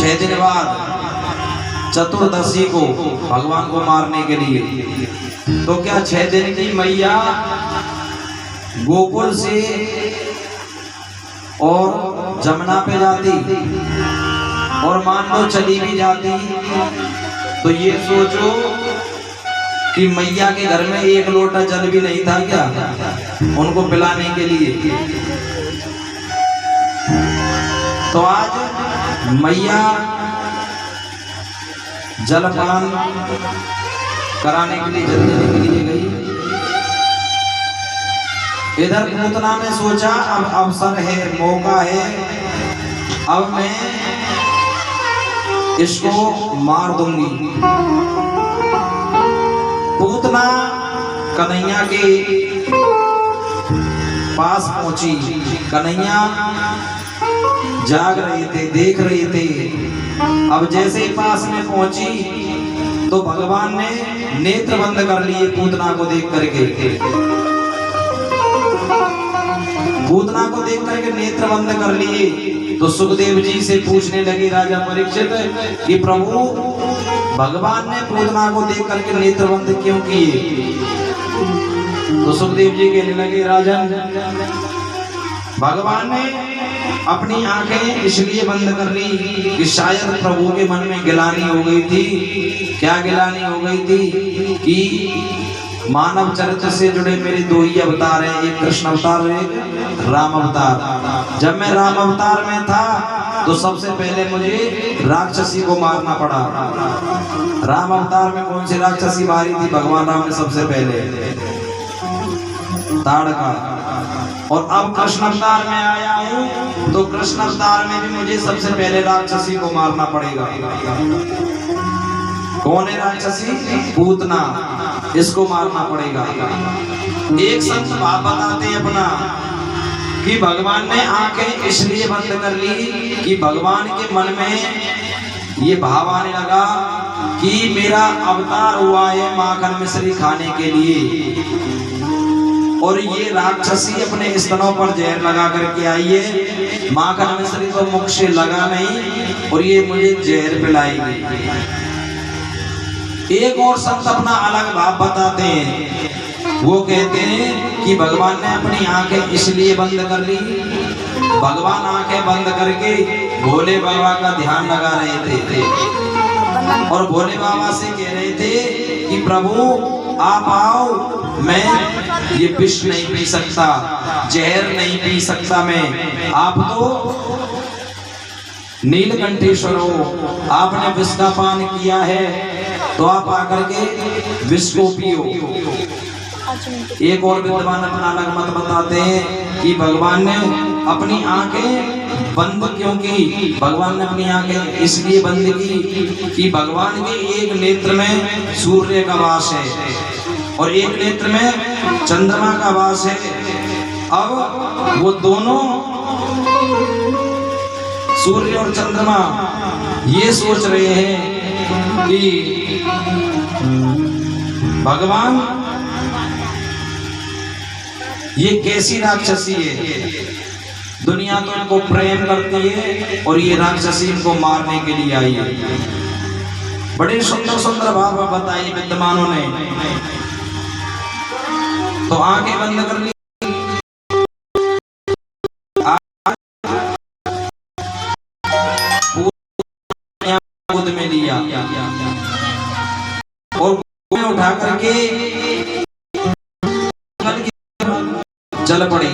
6 दिन बाद चतुर्दशी को भगवान को मारने के लिए, तो क्या 6 दिन की मैया गोकुल से और जमुना पे जाती और मान लो चली भी जाती, तो ये सोचो कि मैया के घर में एक लोटा जल भी नहीं था क्या उनको पिलाने के लिए। तो आज मैया जलपान कराने के लिए जल्दी के लिए गई। इधर पूतना ने सोचा अब अवसर है, मौका है, अब मैं इसको मार दूंगी। पूतना कन्हैया के पास पहुंची। कन्हैया जाग रहे थे, देख रहे थे। अब जैसे ही पास में पहुंची तो भगवान ने नेत्र बंद कर लिए पूतना को देख करके। पूतना को देख करके नेत्र बंद कर लिए तो सुखदेव जी से पूछने लगे राजा परीक्षित कि प्रभु भगवान ने पूतना को देख करके नेत्र बंद क्यों किए? तो सुखदेव जी कहने लगे राजन, भगवान ने अपनी आंखें इसलिए बंद कर ली कि शायद प्रभु के मन में गिलानी हो गई थी। क्या गिलानी हो गई थी कि मानव चरित्र से जुड़े मेरे 2 ही अवतार हैं, एक कृष्ण अवतार है, एक राम अवतार। जब मैं राम अवतार में था तो सबसे पहले मुझे राक्षसी को मारना पड़ा। राम अवतार में कौन सी राक्षसी मारी थी? भगवान राम ने सबसे पहले ताड़का। और अब कृष्ण अवतार में आया हूँ तो कृष्ण अवतार में भी मुझे सबसे पहले राक्षसी को मारना पड़ेगा। कौन है राक्षसी? पूतना। इसको मारना पड़ेगा। एक संत भाव बताते अपना कि भगवान ने आंखें इसलिए बंद कर ली कि भगवान के मन में ये भाव आने लगा कि मेरा अवतार हुआ है माखन मिश्री खाने के लिए, और ये राक्षसी अपने स्तनों पर जहर लगा करके आई है। माखन मिश्री तो मुख से लगा नहीं और ये मुझे जहर पिलाएगी। एक और संत अपना अलग भाव बताते हैं। वो कहते हैं कि भगवान ने अपनी आंखें इसलिए बंद कर ली, भगवान आंखें बंद करके भोले बाबा का ध्यान लगा रहे थे और भोले बाबा से कह रहे थे कि प्रभु आप आओ, मैं ये विष नहीं पी सकता, जहर नहीं पी सकता मैं, आप तो नीलकंठेश्वर हो, आपने विष का पान किया है तो आप आकर के विष को पियो। एक और विद्वान अपना अलग मत बताते हैं कि भगवान ने अपनी आंखें बंद क्यों की? भगवान ने अपनी आंखें इसलिए बंद की कि भगवान के एक नेत्र में सूर्य का वास है और एक नेत्र में चंद्रमा का वास है। अब वो दोनों सूर्य और चंद्रमा ये सोच रहे हैं कि भगवान ये कैसी राक्षसी है, दुनिया तो इनको प्रेम करती है और ये राक्षसी इनको मारने के लिए आई है। बड़े सुंदर सुंदर भाव बताए विद्वानों ने। तो आंखें बंद कर ली, गोद में लिया और उठा करके चल पड़ी।